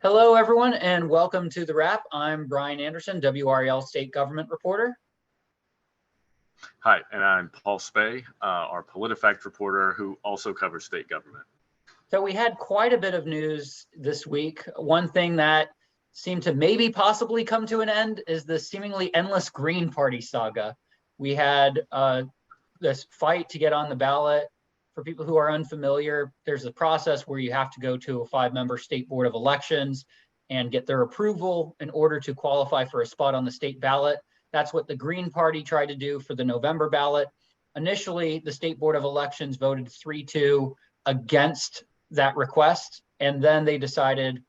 Hello, everyone, and welcome to The Wrap. I'm Bryan Anderson, WRAL State Government Reporter. Hi, and I'm Paul Specht, our PolitiFact reporter who also covers state government. So we had quite a bit of news this week. One thing that seemed to maybe possibly come to an end is the seemingly endless Green Party saga. We had this fight to get on the ballot. For people who are unfamiliar, there's a process where you have to go to a 5-member state board of elections and get their approval in order to qualify for a spot on the state ballot. That's what the Green Party tried to do for the November ballot. Initially, the state board of elections voted 3-2 against that request. And then they decided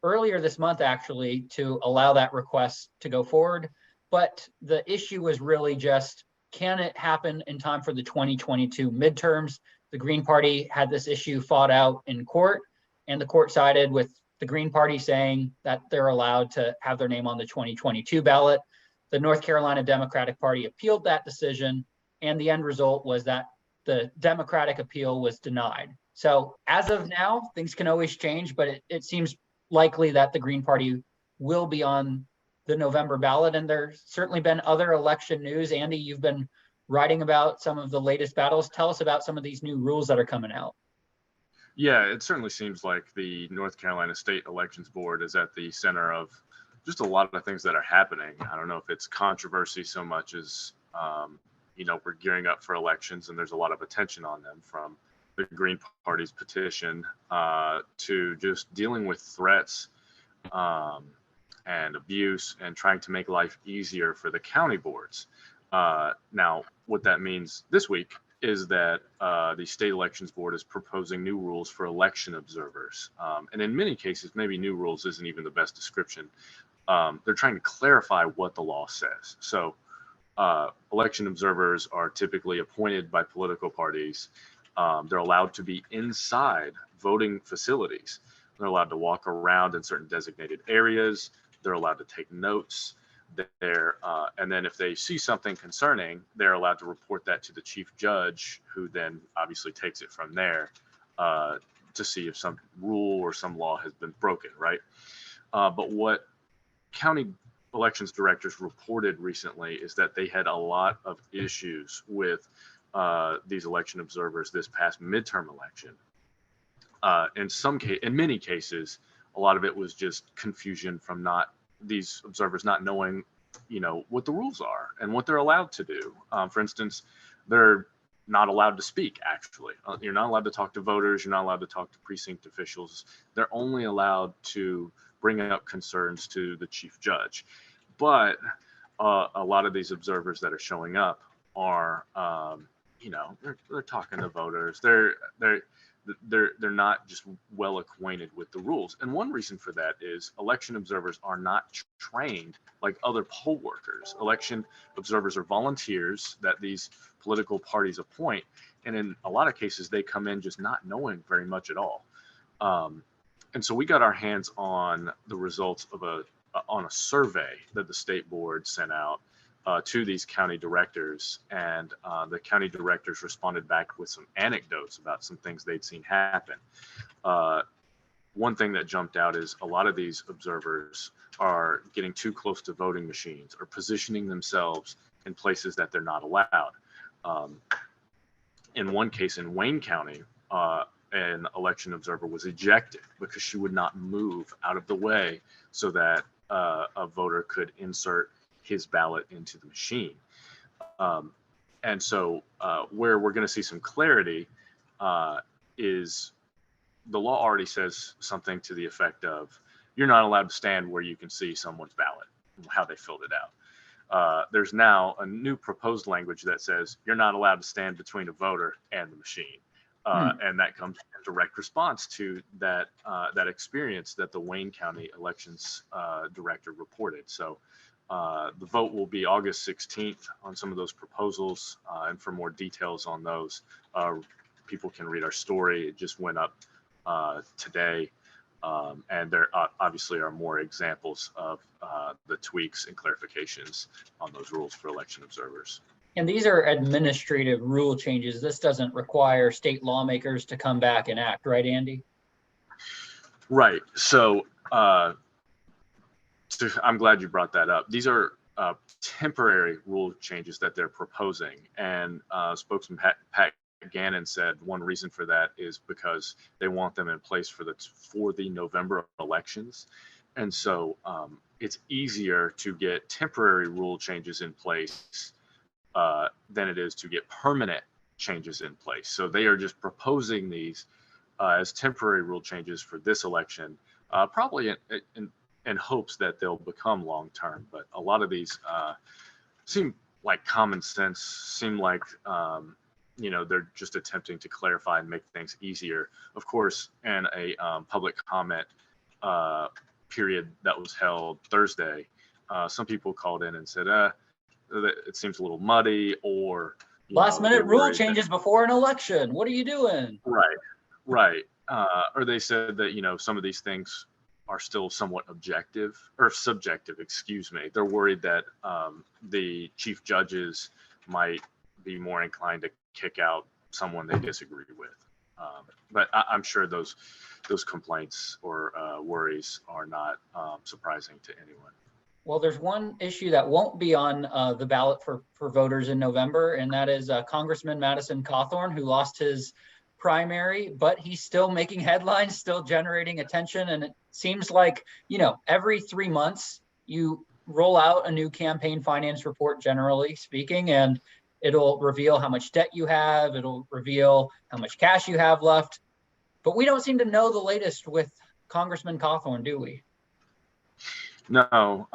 earlier this month, actually, to allow that request to go forward. But the issue was really just, can it happen in time for the 2022 midterms? The Green Party had this issue fought out in court, and the court sided with the Green Party saying that they're allowed to have their name on the 2022 ballot. The North Carolina Democratic Party appealed that decision, and the end result was that the Democratic appeal was denied. So as of now, things can always change, but it seems likely that the Green Party will be on the November ballot. And there's certainly been other election news. Andy, you've been writing about some of the latest battles. Tell us about some of these new rules that are coming out. Yeah, it certainly seems like the North Carolina State Elections Board is at the center of just a lot of things that are happening. I don't know if it's controversy so much as, we're gearing up for elections and there's a lot of attention on them, from the Green Party's petition to just dealing with threats and abuse and trying to make life easier for the county boards. Now, what that means this week is that the State Elections Board is proposing new rules for election observers. And in many cases, maybe new rules isn't even the best description. They're trying to clarify what the law says. So election observers are typically appointed by political parties. They're allowed to be inside voting facilities. They're allowed to walk around in certain designated areas. They're allowed to take notes. And then if they see something concerning, they're allowed to report that to the chief judge, who then obviously takes it from there to see if some rule or some law has been broken, right? But what county elections directors reported recently is that they had a lot of issues with these election observers this past midterm election. In many cases, a lot of it was just confusion from these observers not knowing, what the rules are and what they're allowed to do. For instance, they're not allowed to speak, actually. You're not allowed to talk to voters. You're not allowed to talk to precinct officials. They're only allowed to bring up concerns to the chief judge. But a lot of these observers that are showing up are, they're talking to voters. They're not just well acquainted with the rules. And one reason for that is election observers are not trained like other poll workers. Election observers are volunteers that these political parties appoint. And in a lot of cases, they come in just not knowing very much at all. And so we got our hands on the results of a survey that the state board sent out to these county directors, and the county directors responded back with some anecdotes about some things they'd seen happen. One thing that jumped out is a lot of these observers are getting too close to voting machines or positioning themselves in places that they're not allowed. In one case in Wayne County, an election observer was ejected because she would not move out of the way so that a voter could insert his ballot into the machine. And so where we're going to see some clarity is the law already says something to the effect of, you're not allowed to stand where you can see someone's ballot, how they filled it out. There's now a new proposed language that says you're not allowed to stand between a voter and the machine. And that comes in direct response to that experience that the Wayne County elections director reported. So the vote will be August 16th on some of those proposals. And for more details on those, people can read our story. It just went up today. And there obviously are more examples of the tweaks and clarifications on those rules for election observers. And these are administrative rule changes. This doesn't require state lawmakers to come back and act, right, Andy? Right. So I'm glad you brought that up. These are temporary rule changes that they're proposing, and spokesman Pat Gannon said one reason for that is because they want them in place for the November elections, and so it's easier to get temporary rule changes in place than it is to get permanent changes in place. So they are just proposing these as temporary rule changes for this election, probably in hopes that they'll become long term. But a lot of these seem like common sense, seem like they're just attempting to clarify and make things easier. Of course, in a public comment period that was held Thursday, some people called in and said, it seems a little muddy, or last minute rule changes before an election. What are you doing? Right. Or they said that, some of these things are still somewhat objective or subjective, excuse me. They're worried that the chief judges might be more inclined to kick out someone they disagree with. But I'm sure those complaints or worries are not surprising to anyone. Well, there's one issue that won't be on the ballot for voters in November, and that is Congressman Madison Cawthorn, who lost his primary, but he's still making headlines, still generating attention. And it seems like, every 3 months you roll out a new campaign finance report, generally speaking, and it'll reveal how much debt you have. It'll reveal how much cash you have left. But we don't seem to know the latest with Congressman Cawthorn, do we? No.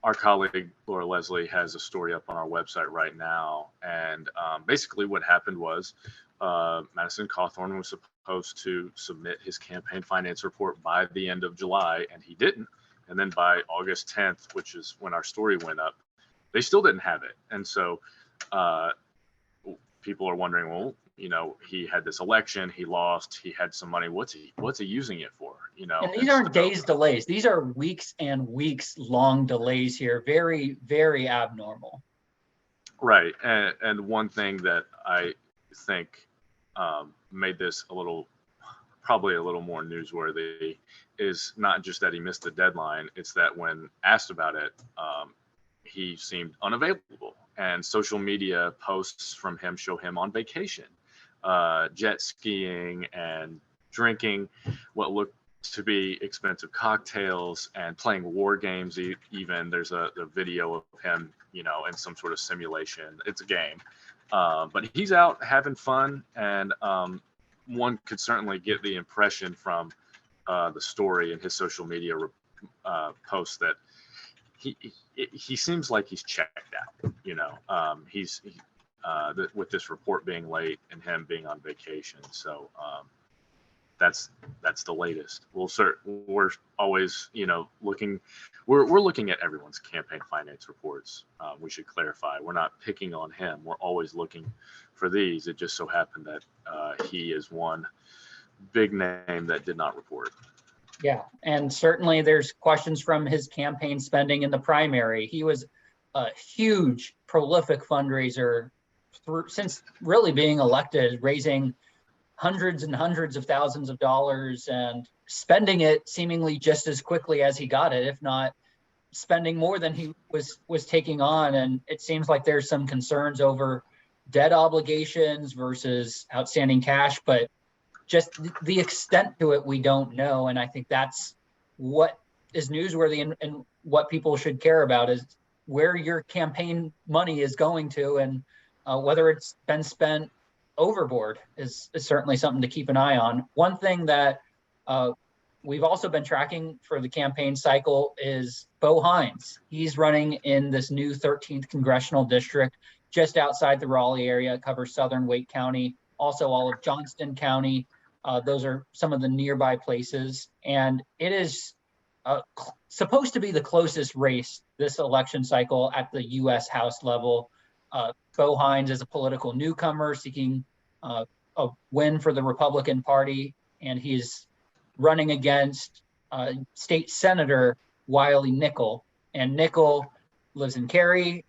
Our colleague Laura Leslie has a story up on our website right now. And basically what happened was Madison Cawthorn was supposed to submit his campaign finance report by the end of July, and he didn't. And then by August 10th, which is when our story went up, they still didn't have it. And so people are wondering, well, he had this election, he lost, he had some money. What's he using it for? And these aren't days delays. These are weeks and weeks long delays here. Very, very abnormal. Right. And one thing that I think made this probably a little more newsworthy is not just that he missed the deadline. It's that when asked about it, he seemed unavailable. And social media posts from him show him on vacation, jet skiing and drinking what looked to be expensive cocktails and playing war games. Even there's a video of him, in some sort of simulation. It's a game. But he's out having fun, and one could certainly get the impression from the story and his social media posts that he seems like he's checked out. With this report being late and him being on vacation. So that's the latest. We're always looking. We're looking at everyone's campaign finance reports. We should clarify. We're not picking on him. We're always looking for these. It just so happened that he is one big name that did not report. Yeah, and certainly there's questions from his campaign spending in the primary. He was a huge, prolific fundraiser since really being elected, raising hundreds and hundreds of thousands of dollars and spending it seemingly just as quickly as he got it, if not spending more than he was taking on. And it seems like there's some concerns over debt obligations versus outstanding cash, but just the extent to it, we don't know. And I think that's what is newsworthy and what people should care about is where your campaign money is going to, and whether it's been spent overboard is certainly something to keep an eye on. One thing that we've also been tracking for the campaign cycle is Bo Hines. He's running in this new 13th congressional district just outside the Raleigh area. It covers southern Wake County, also all of Johnston County. Those are some of the nearby places. And it is supposed to be the closest race this election cycle at the U.S. House level. Bo Hines is a political newcomer seeking a win for the Republican Party, and he's running against State Senator Wiley Nickel. And Nickel lives in Cary.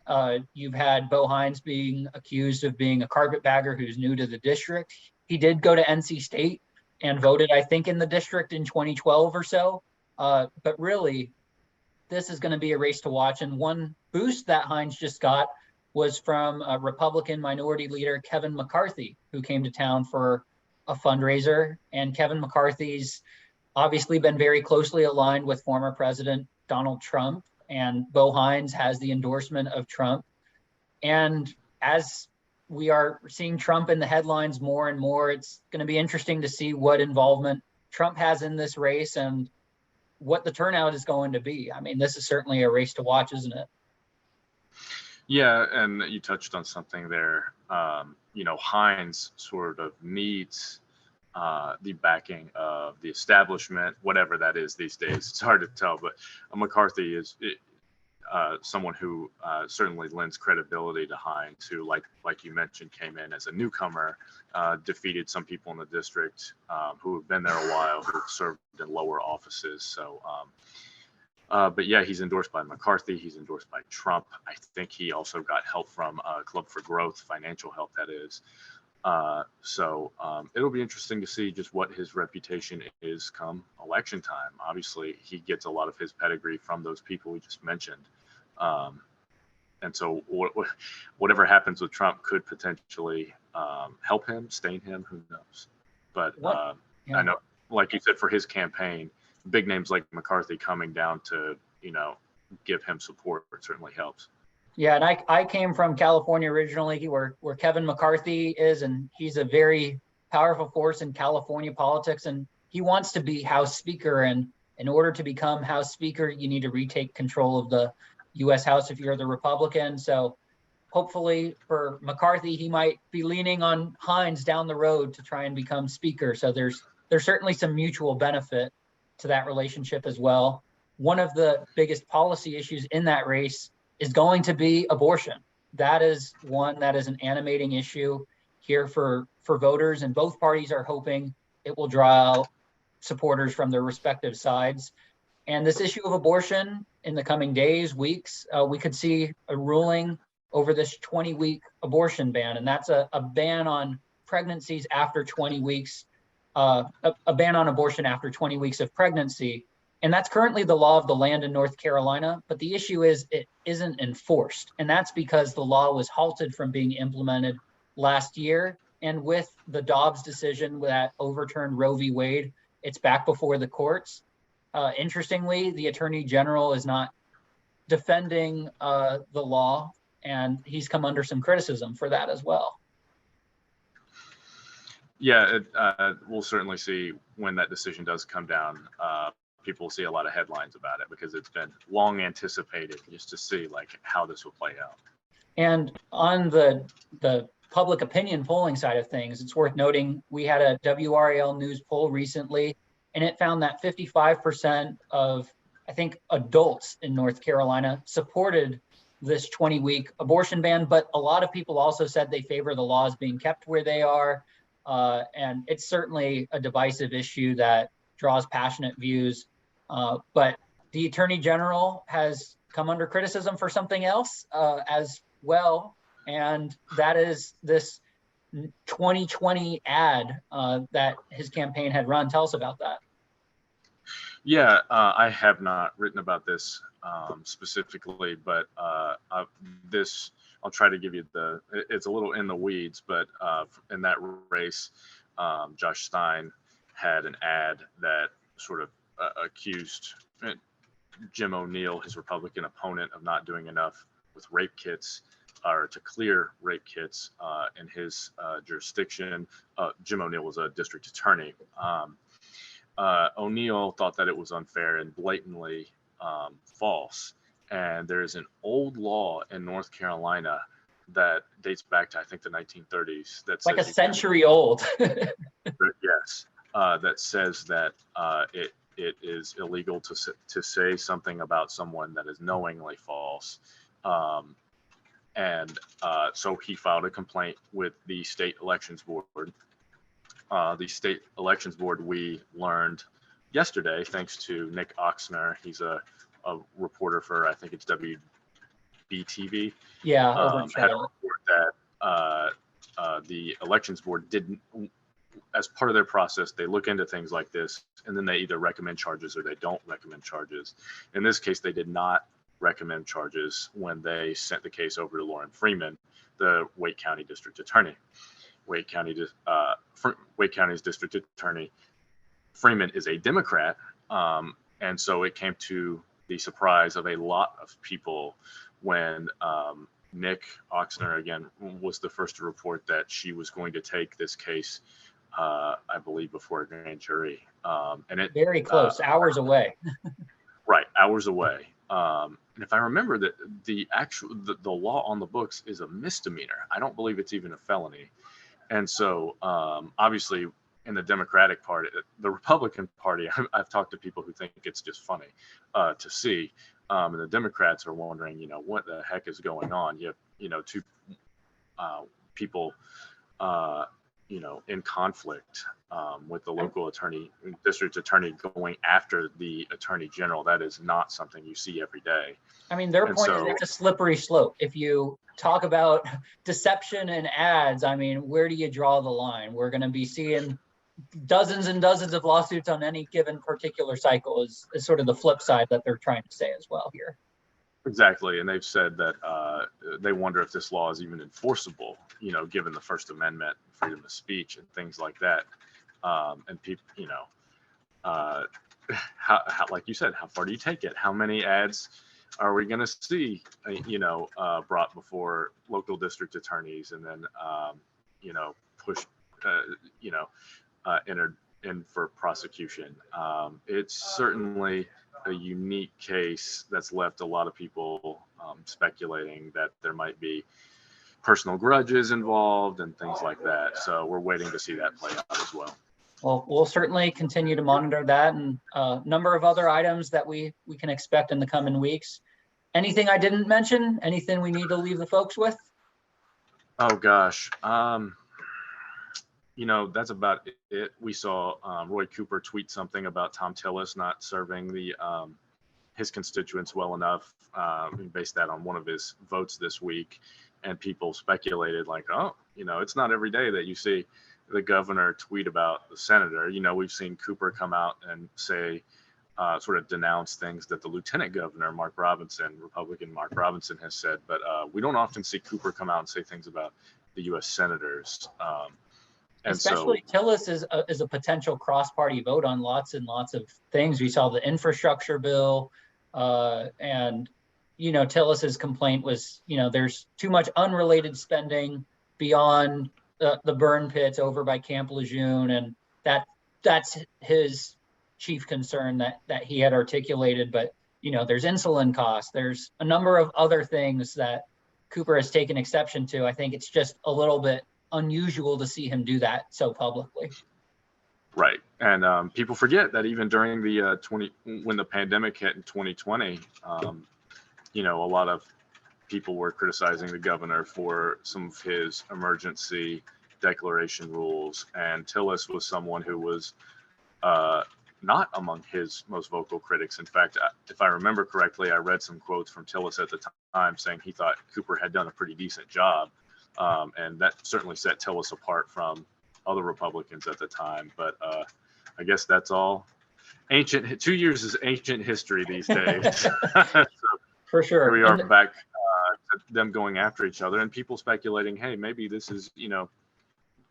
You've had Bo Hines being accused of being a carpetbagger who's new to the district. He did go to NC State and voted, I think, in the district in 2012 or so. But really, this is going to be a race to watch. And one boost that Hines just got was from a Republican minority leader, Kevin McCarthy, who came to town for a fundraiser. And Kevin McCarthy's obviously been very closely aligned with former President Donald Trump, and Bo Hines has the endorsement of Trump. And as we are seeing Trump in the headlines more and more, it's going to be interesting to see what involvement Trump has in this race and what the turnout is going to be. I mean, this is certainly a race to watch, isn't it? Yeah, and you touched on something there. Hines sort of needs the backing of the establishment, whatever that is these days. It's hard to tell, but McCarthy is someone who certainly lends credibility to Hines, who, like you mentioned, came in as a newcomer, defeated some people in the district who have been there a while, who have served in lower offices. So, but yeah, he's endorsed by McCarthy. He's endorsed by Trump. I think he also got help from Club for Growth, financial help, that is. So it'll be interesting to see just what his reputation is come election time. Obviously, he gets a lot of his pedigree from those people we just mentioned. And so whatever happens with Trump could potentially help him, stain him, who knows. But I know, like you said, for his campaign, big names like McCarthy coming down to, give him support certainly helps. Yeah, and I came from California originally, where Kevin McCarthy is, and he's a very powerful force in California politics, and he wants to be House Speaker. And in order to become House Speaker, you need to retake control of the U.S. House if you're the Republican. So hopefully for McCarthy, he might be leaning on Hines down the road to try and become Speaker. So there's certainly some mutual benefit to that relationship as well. One of the biggest policy issues in that race is going to be abortion. That is one that is an animating issue here for voters, and both parties are hoping it will draw out supporters from their respective sides. And this issue of abortion in the coming days, weeks, we could see a ruling over this 20-week abortion ban, and that's a ban on pregnancies after 20 weeks, a ban on abortion after 20 weeks of pregnancy. And that's currently the law of the land in North Carolina. But the issue is it isn't enforced. And that's because the law was halted from being implemented last year. And with the Dobbs decision that overturned Roe v. Wade, it's back before the courts. Interestingly, the Attorney General is not defending the law, and he's come under some criticism for that as well. Yeah, we'll certainly see when that decision does come down. People will see a lot of headlines about it because it's been long anticipated, just to see how this will play out. And on the public opinion polling side of things, it's worth noting we had a WRAL news poll recently, and it found that 55% of, I think, adults in North Carolina supported this 20-week abortion ban, but a lot of people also said they favor the laws being kept where they are. And it's certainly a divisive issue that draws passionate views. But the Attorney General has come under criticism for something else as well. And that is this 2020 ad that his campaign had run. Tell us about that. Yeah, I have not written about this specifically, but I'll try to give you it's a little in the weeds, but in that race, Josh Stein had an ad that sort of accused Jim O'Neill, his Republican opponent, of not doing enough with rape kits, or to clear rape kits in his jurisdiction. Jim O'Neill was a district attorney. O'Neill thought that it was unfair and blatantly false. And there's an old law in North Carolina that dates back to, I think, the 1930s. That's like a century old. Yes, that says that it is illegal to say something about someone that is knowingly false. And so he filed a complaint with the state elections board. The state elections board, we learned yesterday, thanks to Nick Oxner. He's a reporter for, I think it's WBTV. Yeah, had a report that the elections board as part of their process, they look into things like this, and then they either recommend charges or they don't recommend charges. In this case, they did not recommend charges when they sent the case over to Lauren Freeman, the Wake County District Attorney. Wake County's District Attorney Freeman is a Democrat, and so it came to the surprise of a lot of people when Nick Oxner, again, was the first to report that she was going to take this case, I believe, before a grand jury. And it very close, hours away. Right, hours away. And if I remember that the law on the books is a misdemeanor. I don't believe it's even a felony. And so obviously in the Democratic Party, the Republican Party, I've talked to people who think it's just funny to see. And the Democrats are wondering, what the heck is going on? You have, two people, in conflict with the local district attorney going after the attorney general. That is not something you see every day. I mean, their point is it's a slippery slope. If you talk about deception and ads, I mean, where do you draw the line? We're going to be seeing dozens and dozens of lawsuits on any given particular cycle is sort of the flip side that they're trying to say as well here. Exactly. And they've said that they wonder if this law is even enforceable, given the First Amendment, freedom of speech and things like that. And people, how, like you said, how far do you take it? How many ads are we going to see, brought before local district attorneys and then, pushed, entered in for prosecution? It's certainly a unique case that's left a lot of people speculating that there might be personal grudges involved and things like that. So we're waiting to see that play out as well. Well, we'll certainly continue to monitor that and a number of other items that we can expect in the coming weeks. Anything I didn't mention? Anything we need to leave the folks with? Oh, gosh. That's about it. We saw Roy Cooper tweet something about Thom Tillis not serving his constituents well enough. We based that on one of his votes this week, and people speculated like, it's not every day that you see the governor tweet about the senator. We've seen Cooper come out and say, sort of denounce things that the lieutenant governor, Republican Mark Robinson, has said, but we don't often see Cooper come out and say things about the U.S. senators. And especially Tillis is a potential cross-party vote on lots and lots of things. We saw the infrastructure bill, and Tillis's complaint was, there's too much unrelated spending beyond the burn pits over by Camp Lejeune, and that's his chief concern that he had articulated. But there's insulin costs. There's a number of other things that Cooper has taken exception to. I think it's just a little bit unusual to see him do that so publicly. Right. And people forget that even during the when the pandemic hit in 2020, a lot of people were criticizing the governor for some of his emergency declaration rules. And Tillis was someone who was not among his most vocal critics. In fact, if I remember correctly, I read some quotes from Tillis at the time saying he thought Cooper had done a pretty decent job. And that certainly set Tillis apart from other Republicans at the time. But I guess that's all. 2 years is ancient history these days. So for sure. Here we are back to them going after each other and people speculating, hey, maybe this is,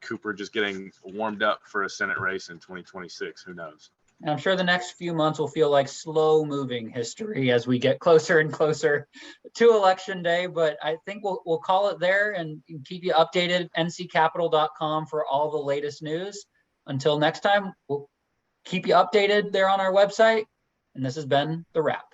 Cooper just getting warmed up for a Senate race in 2026. Who knows? I'm sure the next few months will feel like slow moving history as we get closer and closer to Election Day, but I think we'll call it there and keep you updated. nccapital.com for all the latest news. Until next time, we'll keep you updated there on our website. And this has been The Wrap.